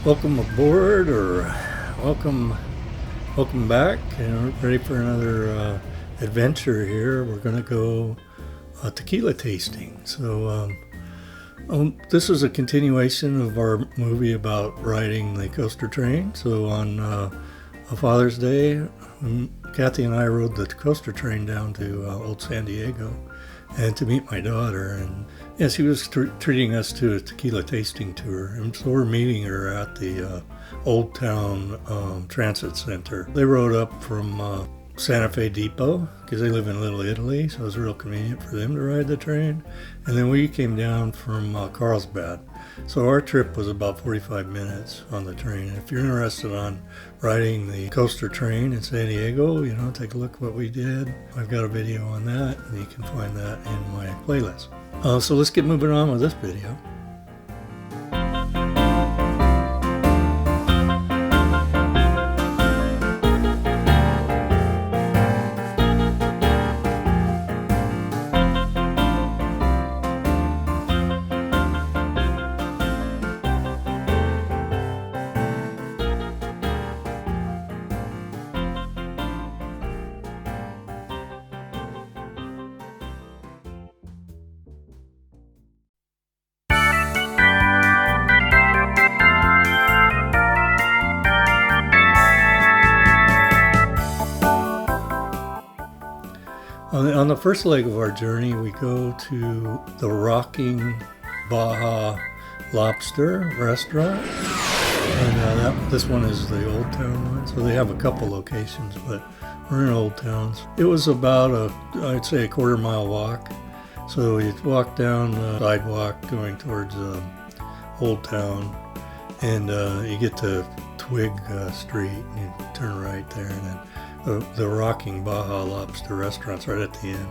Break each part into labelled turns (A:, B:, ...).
A: Welcome aboard, or welcome back, and we're ready for another adventure here. We're going to go tequila tasting. So this is a continuation of our movie about riding the coaster train. So on Father's Day, Cathie and I rode the coaster train down to old San Diego and to meet my daughter, and yes, she was treating us to a tequila tasting tour, and so we're meeting her at the Old Town Transit Center. They rode up from Santa Fe Depot because they live in Little Italy, so it was real convenient for them to ride the train. And then we came down from Carlsbad. So our trip was about 45 minutes on the train. And if you're interested on riding the coaster train in San Diego, take a look at what we did. I've got a video on that, and you can find that in my playlist. So let's get moving on with this video. On the first leg of our journey, we go to the rocking Baja Lobster Restaurant, and this one is the Old Town one. So they have a couple locations, but we're in Old Towns. It was about I'd say a quarter-mile walk. So you walk down the sidewalk going towards Old Town, and you get to Twig Street, and you turn right there, and then the rocking Baja Lobster Restaurant's right at the end.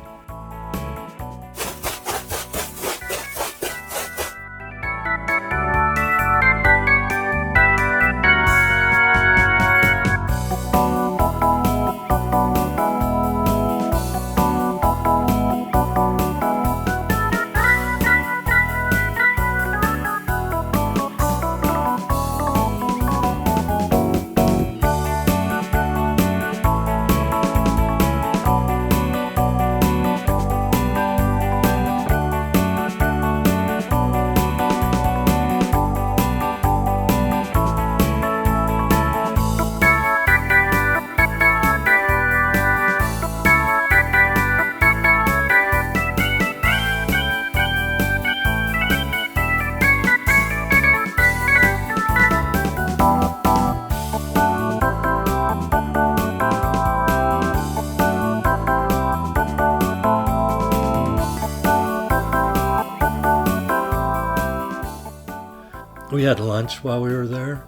A: We had lunch while we were there,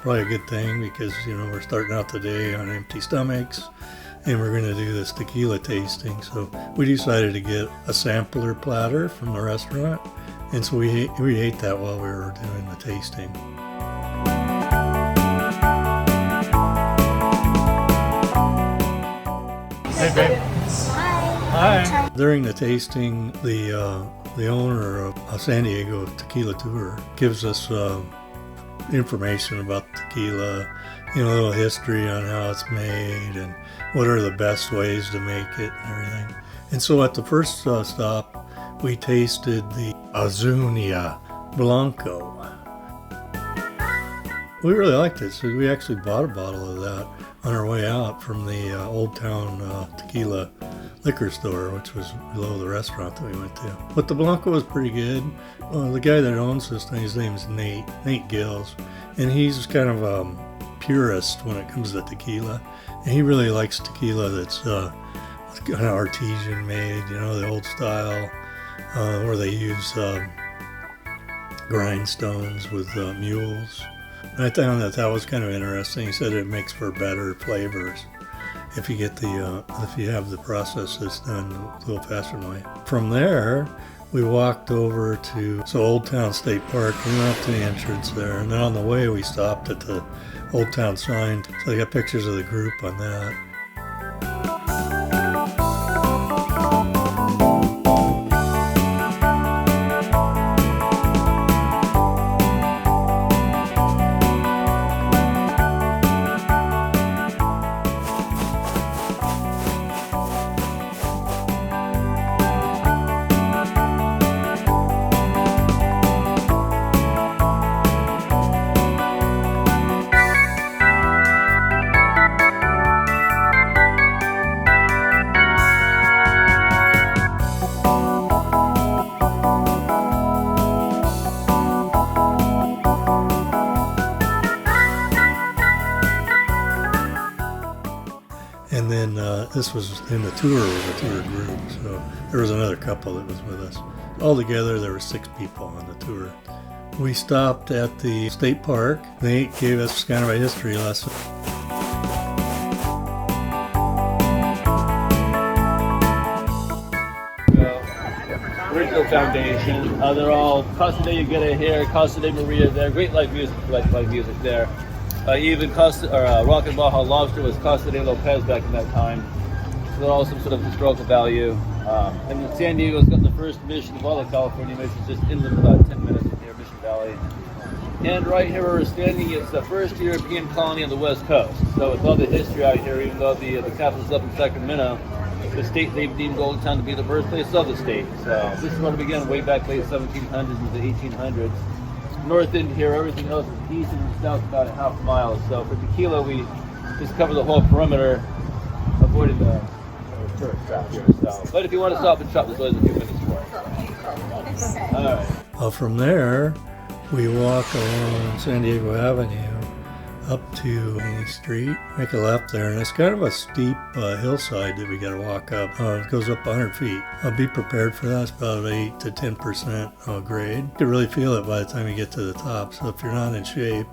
A: probably a good thing because, we're starting out the day on empty stomachs and we're going to do this tequila tasting. So we decided to get a sampler platter from the restaurant, and so we ate that while we were doing the tasting. Hey, babe. Hi. Hi. During the tasting, the owner of San Diego Tequila Tour gives us information about tequila, a little history on how it's made and what are the best ways to make it and everything. And so at the first stop, we tasted the Azuñia Blanco. We really liked it, so we actually bought a bottle of that on our way out from the Old Town Tequila liquor store, which was below the restaurant that we went to. But the Blanco was pretty good. The guy that owns this thing, his name is Nate Gills, and he's kind of a purist when it comes to tequila. And he really likes tequila that's kind of artesian made, the old style, where they use grindstones with mules. And I found that was kind of interesting. He said it makes for better flavors if you get if you have the process that's done the old-fashioned way. From there, we walked over to Old Town State Park. We went up to the entrance there, and then on the way we stopped at the Old Town sign. So I got pictures of the group on that. this was in the tour, was a tour group. So there was another couple that was with us. Altogether, there were 6 people on the tour. We stopped at the state park. They gave us kind of a history lesson.
B: Original foundation. They're all Casa de Aguirre here, Casa de Maria there. Great live music there. Even Rock and Baja Lobster was Casa de Lopez back in that time. So they're all some sort of historical value. And San Diego's got the first mission of all the California missions, just inland about 10 minutes from here, Mission Valley. And right here where we're standing, it's the first European colony on the West Coast. So with all the history out here, even though the capital's up in Sacramento, the state they've deemed Old Town to be the birthplace of the state. So this is where it began, way back late 1700s into the 1800s. North end here, everything else is east and south about a half mile. So for tequila, we just cover the whole perimeter, avoiding the tourist trap here. So, but if you want to stop and shop, there's always a few minutes for it. All right.
A: From there, we walk along San Diego Avenue up to Main Street, make a left there, and it's kind of a steep hillside that we got to walk up. It goes up 100 feet. Be prepared for that. It's about 8 to 10% grade. You can really feel it by the time you get to the top. So if you're not in shape,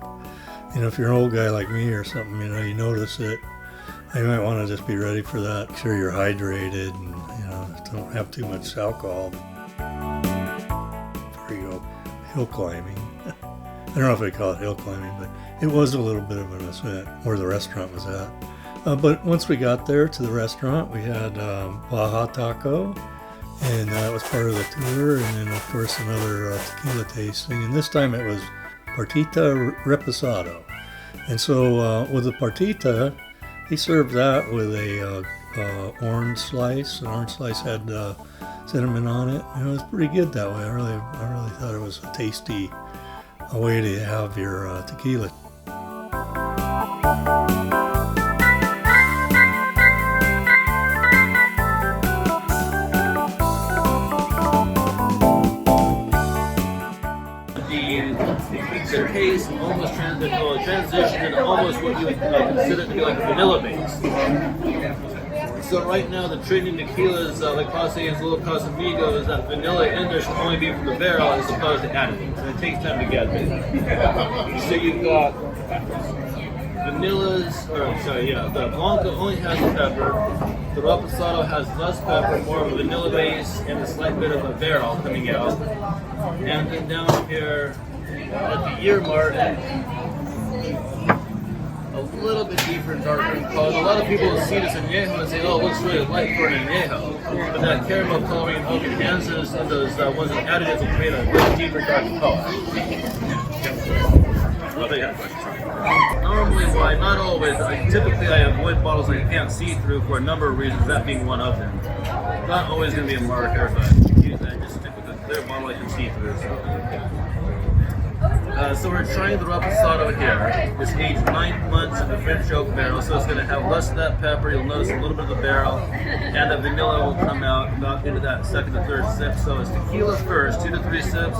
A: if you're an old guy like me or something, you notice it. You might want to just be ready for that. Make sure you're hydrated and don't have too much alcohol before you go hill climbing. I don't know if they call it hill climbing, but it was a little bit of an ascent where the restaurant was at. But once we got there to the restaurant, we had Baja taco, and that was part of the tour. And then, of course, another tequila tasting. And this time it was Partida Reposado. And so with the Partita, he served that with a orange slice. An orange slice had cinnamon on it. And it was pretty good that way. I really thought it was a tasty way to have your tequila.
B: The taste almost transitioned into almost what you would consider to be like a vanilla base. So right now the trending tequilas like Paseos, Little Casamigos, is that vanilla in there should only be from the barrel as opposed to additives, and it takes time to get there. So you've got the Blanco only has pepper, the Reposado has less pepper, more of a vanilla base, and a slight bit of a barrel coming out. And then down here at the year mark, a little bit deeper and darker in color. A lot of people will see this añejo and say, oh, it looks really light for an añejo. But that caramel coloring oak enhances, and those ones with additives will create a really deeper, darker color. Oh, they have questions. Normally, why? Not always. Typically, I avoid bottles I can't see through for a number of reasons, that being one of them. Not always going to be a marker, but I just stick with a clear bottle I can see through. So we're trying the Reposado here. It's aged 9 months in the French oak barrel, so it's going to have less of that pepper. You'll notice a little bit of the barrel, and the vanilla will come out about into that second to third sip. So it's tequila first, 2 to 3 sips,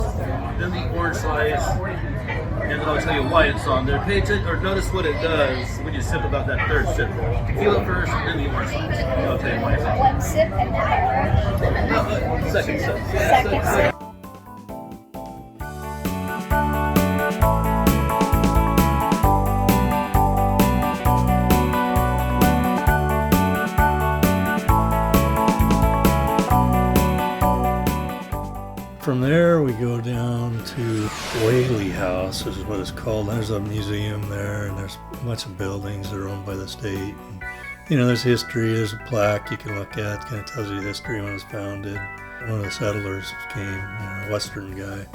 B: then the orange slice, and then I'll tell you why it's on there. Pay attention, or notice what it does when you sip about that third sip. Tequila first, then the orange slice. I'll tell you why it's on.
C: One sip and then orange.
B: Second sip.
C: Second sip.
A: From there, we go down to Whaley House, which is what it's called. There's a museum there, and there's a bunch of buildings that are owned by the state. And, there's history. There's a plaque you can look at. It kind of tells you the history when it was founded. One of the settlers came, a Western guy.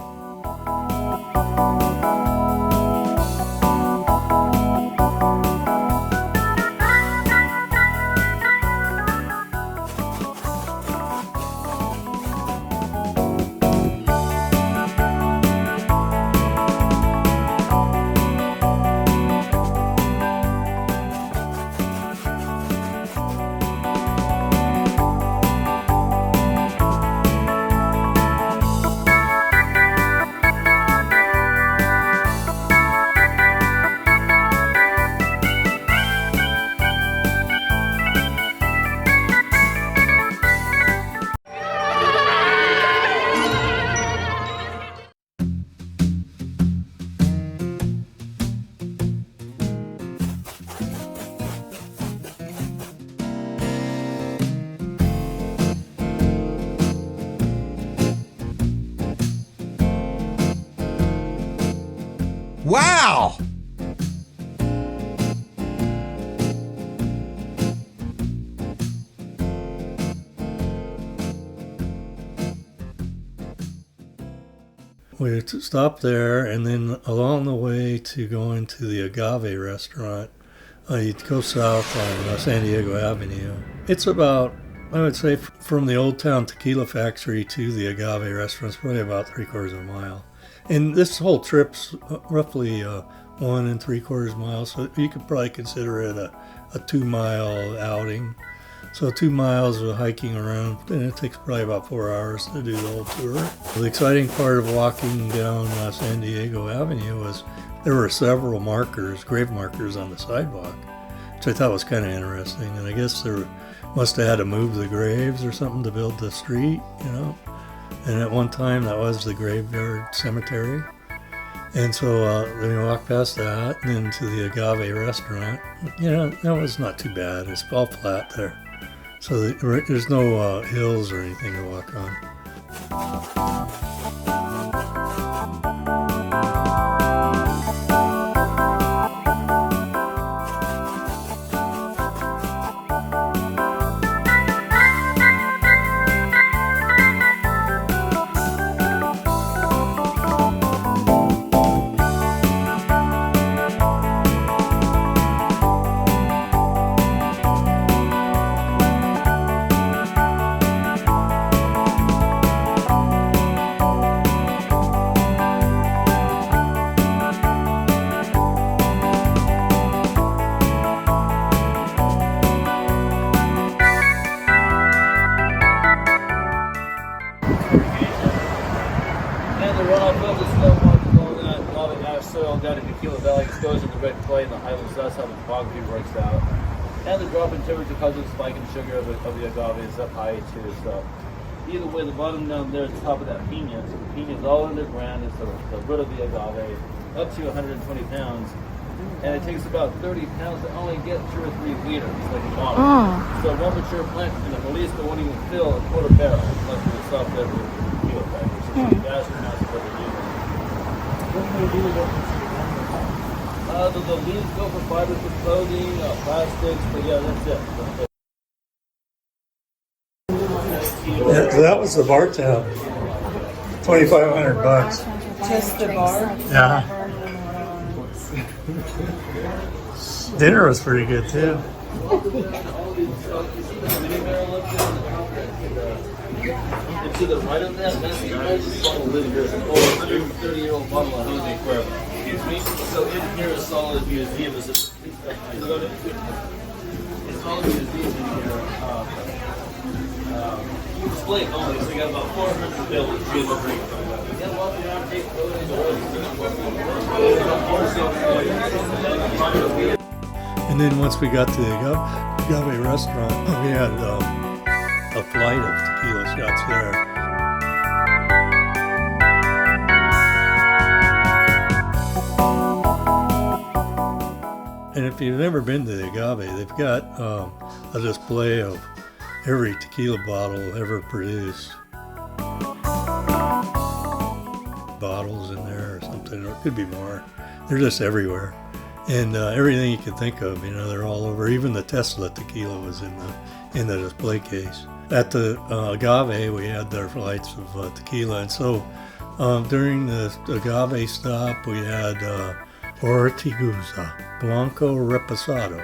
D: Wow!
A: We stopped there, and then along the way to going to the Agave Restaurant, you'd go south on San Diego Avenue. It's about, I would say, from the Old Town Tequila Factory to the Agave Restaurant, it's probably about 3/4 of a mile. And this whole trip's roughly 1 3/4 miles, so you could probably consider it a 2-mile outing. So 2 miles of hiking around, and it takes probably about 4 hours to do the whole tour. The exciting part of walking down San Diego Avenue was there were several markers, grave markers on the sidewalk, which I thought was kind of interesting. And I guess they must have had to move the graves or something to build the street, you know. And at one time that was the graveyard cemetery. And so then we walked past that and then to the Agave Restaurant. You know, that was not too bad. It's all flat there. So there's no hills or anything to walk on.
B: Down in Tequila Valley goes into red clay in the highlands. That's how the topography works out. And the drop in temperature causes the spike in sugar of the agave is up high too. So either way, the bottom down there is the top of that pina. So the pina is all underground. It's the root of the agave, up to 120 pounds. And it takes about 30 pounds to only get 2 or 3 liters, like a bottle. So one mature plant can release but won't even fill a quarter barrel unless it's soft there with the tequila factory. So it's a vast amount of what they're doing. What do they do with it? The leaves go for fibers for clothing, plastics, but yeah, that's it.
A: Yeah, that was the bar tab. $2,500.
E: Just the bar?
A: Yeah. Dinner was pretty good too.
B: And to the right of that, that's the oldest bottle living here. It's an old 130-year-old bottle of Jose Cuervo. Excuse me. So in here is all the museum. It's all the museum in here. Display only, so you got about 400 available to choose a drink from. Yeah, walk around, take photos,
A: And then once we got to the Agave Restaurant, we had a flight of tequila shots there. And if you've never been to the Agave, they've got a display of every tequila bottle ever produced. Bottles in there or something, or it could be more. They're just everywhere. And everything you can think of, you know, they're all over. Even the Tesla tequila was in the display case. At the Agave, we had their flights of tequila. And so during the Agave stop, we had Ortigoza, Blanco Reposado,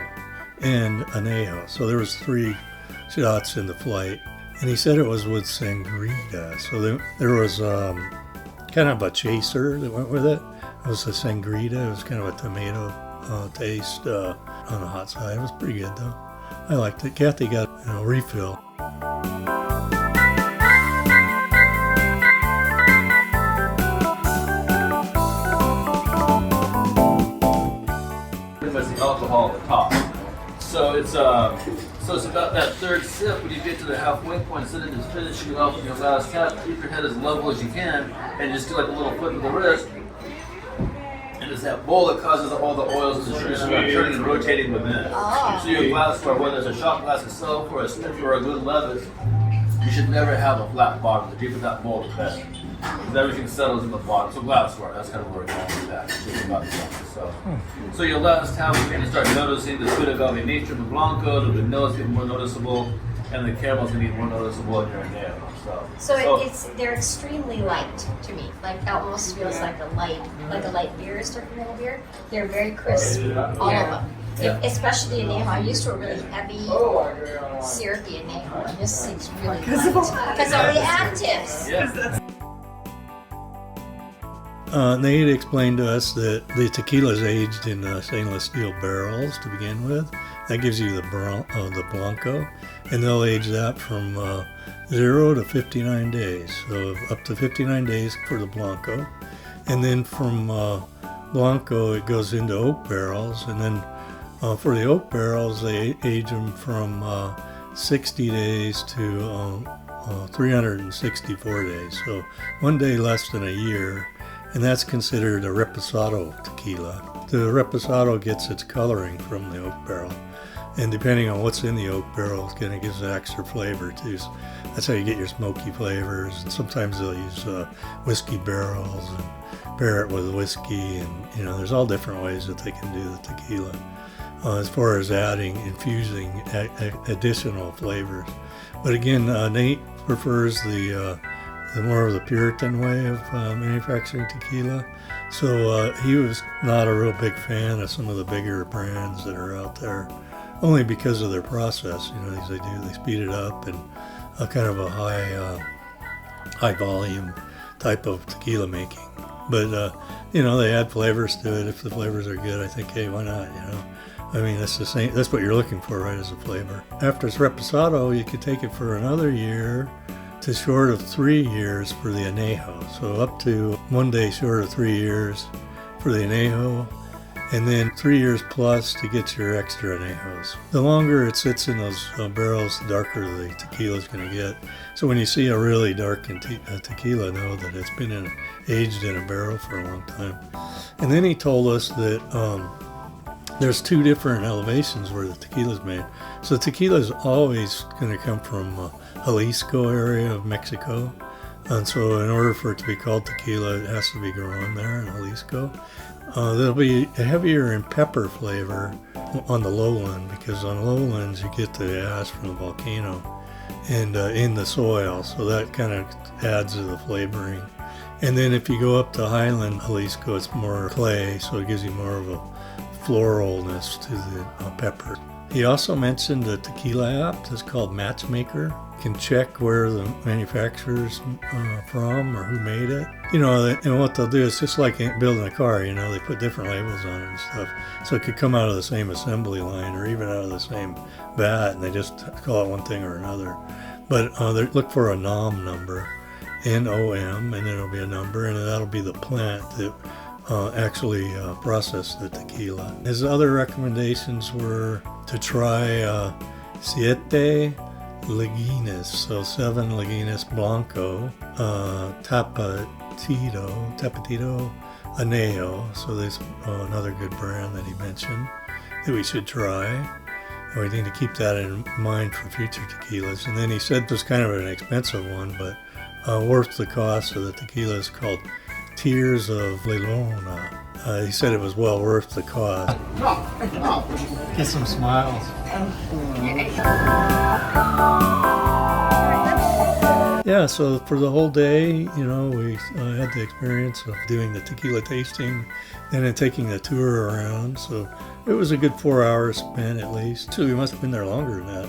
A: and Anejo. So there was 3 shots in the flight. And he said it was with Sangita. So there was kind of a chaser that went with it. It was a Sangita. It was kind of a tomato taste on the hot side. It was pretty good though. I liked it. Cathie got a refill.
B: Pretty much the alcohol at the top. So it's about that third sip when you get to the halfway point. Instead of just finishing off with your last tap, keep your head as level as you can, and just do like a little flip of the wrist. And it's that bowl that causes all the oils and the sugars to start turning and rotating within. So your glass, whether it's a shot glass itself or a Smith or a Glenlivet, You should never have a flat bottom. The deeper that bowl, the better. Because everything settles in the bottom. So glassware, that's kind of where we're going with that. Just about so your last time we're going to start noticing the sweet agave nature of the Blanco, the vanilla is getting more noticeable, and the caramel's going to be more noticeable in your nail.
C: They're extremely light to me. Like almost feels like a light beer, Turkey beer. They're very crisp, all of them.
B: Yeah.
C: Especially añejo. I'm used to a really heavy, syrupy añejo, and this thing's really light because of the additives.
B: Yeah.
A: Nate explained to us that the tequila is aged in stainless steel barrels to begin with. That gives you the Blanco, and they'll age that from 0 to 59 days. So up to 59 days for the Blanco, and then from Blanco it goes into oak barrels, and then for the oak barrels they age them from 60 days to 364 days. So 1 day less than a year. And that's considered a reposado tequila. The reposado gets its coloring from the oak barrel. And depending on what's in the oak barrel, it kind of gives an extra flavor too. So that's how you get your smoky flavors. And sometimes they'll use whiskey barrels and pair it with whiskey. And there's all different ways that they can do the tequila. As far as infusing additional flavors. But again, Nate prefers the more of the Puritan way of manufacturing tequila. So he was not a real big fan of some of the bigger brands that are out there, only because of their process. They speed it up and kind of a high volume type of tequila making. But they add flavors to it. If the flavors are good, I think, hey, why not? I mean, that's the same. That's what you're looking for, right? As a flavor. After it's reposado, you could take it for another year to short of 3 years for the añejo. So up to 1 day short of 3 years for the añejo, and then 3 years plus to get your extra añejos. The longer it sits in those barrels, the darker the tequila is going to get. So when you see a really dark tequila, know that it's been aged in a barrel for a long time. And then he told us that there's 2 different elevations where the tequila is made. So tequila is always going to come from Jalisco area of Mexico, and so in order for it to be called tequila, it has to be grown there in Jalisco. There'll be heavier in pepper flavor on the lowland, because on lowlands you get the ash from the volcano and in the soil, so that kind of adds to the flavoring. And then if you go up to highland Jalisco, it's more clay, so it gives you more of a floralness to the pepper. He also mentioned a tequila app that's called Matchmaker. You can check where the manufacturer's from or who made it. And what they'll do is just like building a car, they put different labels on it and stuff. So it could come out of the same assembly line or even out of the same vat, and they just call it one thing or another. But they look for a NOM number, N-O-M, and then it'll be a number, and that'll be the plant that actually process the tequila. His other recommendations were to try Siete Lagines, so 7 Lagines Blanco, Tapatito Añejo, so there's another good brand that he mentioned that we should try. And we need to keep that in mind for future tequilas. And then he said it was kind of an expensive one, but worth the cost of the tequila is called Tears of Lelona. He said it was well worth the cost. Get some smiles. Yeah, so for the whole day, we had the experience of doing the tequila tasting and then taking the tour around. So it was a good 4 hours spent at least. So we must have been there longer than that,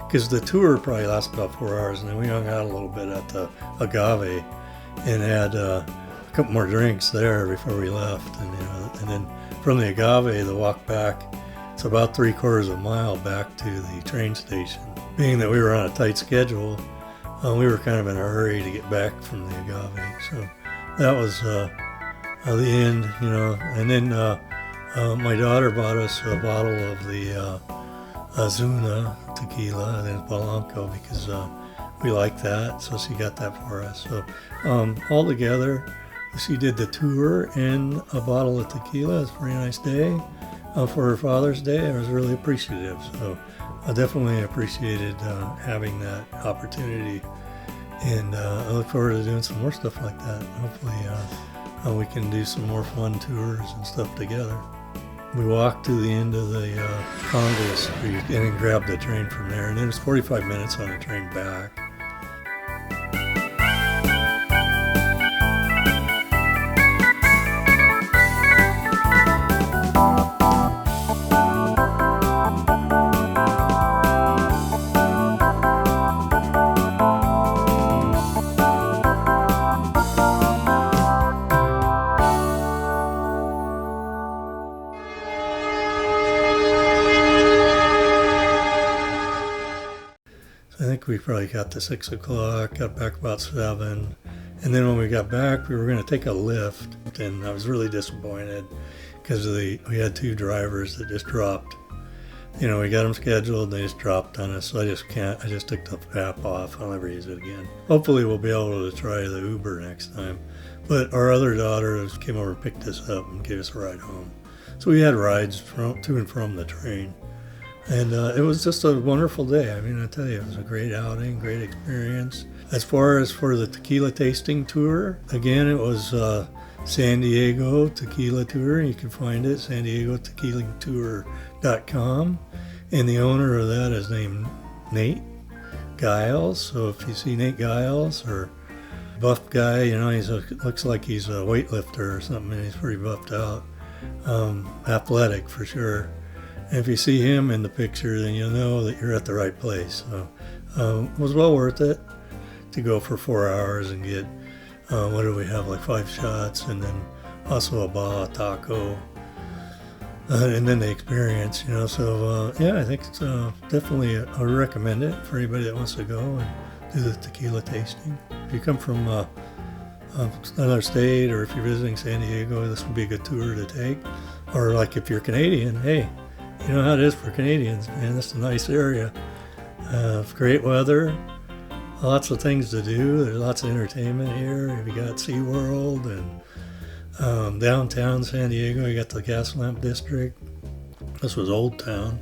A: because the tour probably lasted about 4 hours, and then we hung out a little bit at the Agave and had a couple more drinks there before we left. And then from the Agave, the walk back, it's about 3/4 of a mile back to the train station. Being that we were on a tight schedule, we were kind of in a hurry to get back from the Agave. So that was the end, And then my daughter bought us a bottle of the Azuna tequila, and then Blanco, because we like that. So she got that for us. So all together, she did the tour and a bottle of tequila. It's a very nice day for her Father's Day. I was really appreciative. So I definitely appreciated having that opportunity, and I look forward to doing some more stuff like that. Hopefully we can do some more fun tours and stuff together. We walked to the end of the Congress Street and then grabbed the train from there, and then it's 45 minutes on the train back. I think we probably got to 6 o'clock, got back about 7. And then when we got back, we were going to take a lift. And I was really disappointed because we had 2 drivers that just dropped. You know, we got them scheduled and they just dropped on us. So I just took the app off. I'll never use it again. Hopefully we'll be able to try the Uber next time. But our other daughter came over and picked us up and gave us a ride home. So we had rides to and from the train. And it was just a wonderful day. I mean, I tell you, it was a great outing, great experience. As far as for the tequila tasting tour, again, it was San Diego Tequila Tour. You can find it, San Diego Tequila Tour.com. And the owner of that is named Nate Giles. So if you see Nate Giles or buff guy, you know, looks like he's a weightlifter or something, and he's pretty buffed out. Athletic for sure. And if you see him in the picture, then you'll know that you're at the right place. So it was well worth it to go for 4 hours and get, what do we have, like 5 shots, and then also a Baja taco, and then the experience, you know. So yeah, I think it's definitely, I would recommend it for anybody that wants to go and do the tequila tasting. If you come from another state, or if you're visiting San Diego, this would be a good tour to take. Or like if you're Canadian, hey, you know how it is for Canadians, man. It's a nice area. Great weather, lots of things to do. There's lots of entertainment here. You got SeaWorld, and downtown San Diego, you got the Gaslamp District. This was Old Town.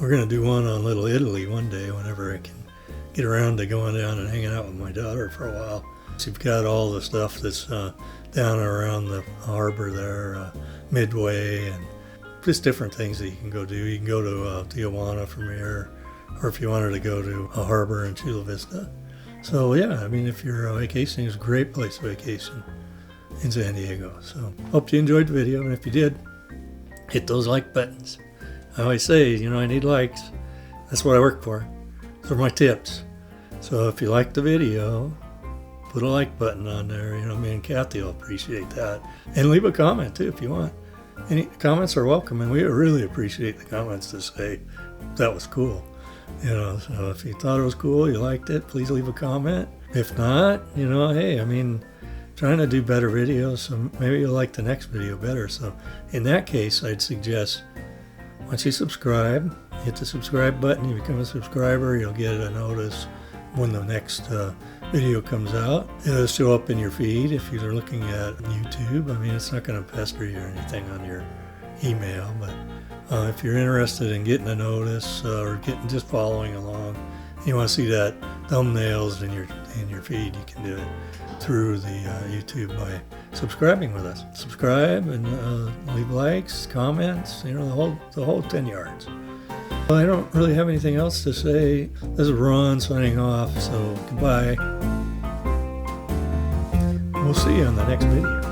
A: We're going to do one on Little Italy one day whenever I can get around to going down and hanging out with my daughter for a while. So you've got all the stuff that's down around the harbor there, Midway, and just different things that you can go do. You can go to Tijuana from here, or if you wanted to go to a harbor in Chula Vista. So yeah, I mean, if you're vacationing, it's a great place to vacation in San Diego. So hope you enjoyed the video, and if you did, hit those like buttons. I always say, you know, I need likes. That's what I work for. Those are my tips. So if you like the video, put a like button on there. You know, me and Cathie will appreciate that. And leave a comment too if you want. Any comments are welcome, and we really appreciate the comments to say that was cool. You know, so if you thought it was cool, you liked it, please leave a comment. If not, you know, hey, I mean, trying to do better videos, so maybe you'll like the next video better. So in that case, I'd suggest once you subscribe, hit the subscribe button. You become a subscriber, you'll get a notice when the next video comes out. It'll show up in your feed if you're looking at YouTube. I mean, it's not going to pester you or anything on your email, but if you're interested in getting a notice or just following along, you want to see that thumbnails in your feed, you can do it through the YouTube by subscribing with us. Subscribe and leave likes, comments, you know, the whole 10 yards. Well, I don't really have anything else to say. This is Ron signing off, so goodbye. We'll see you on the next video.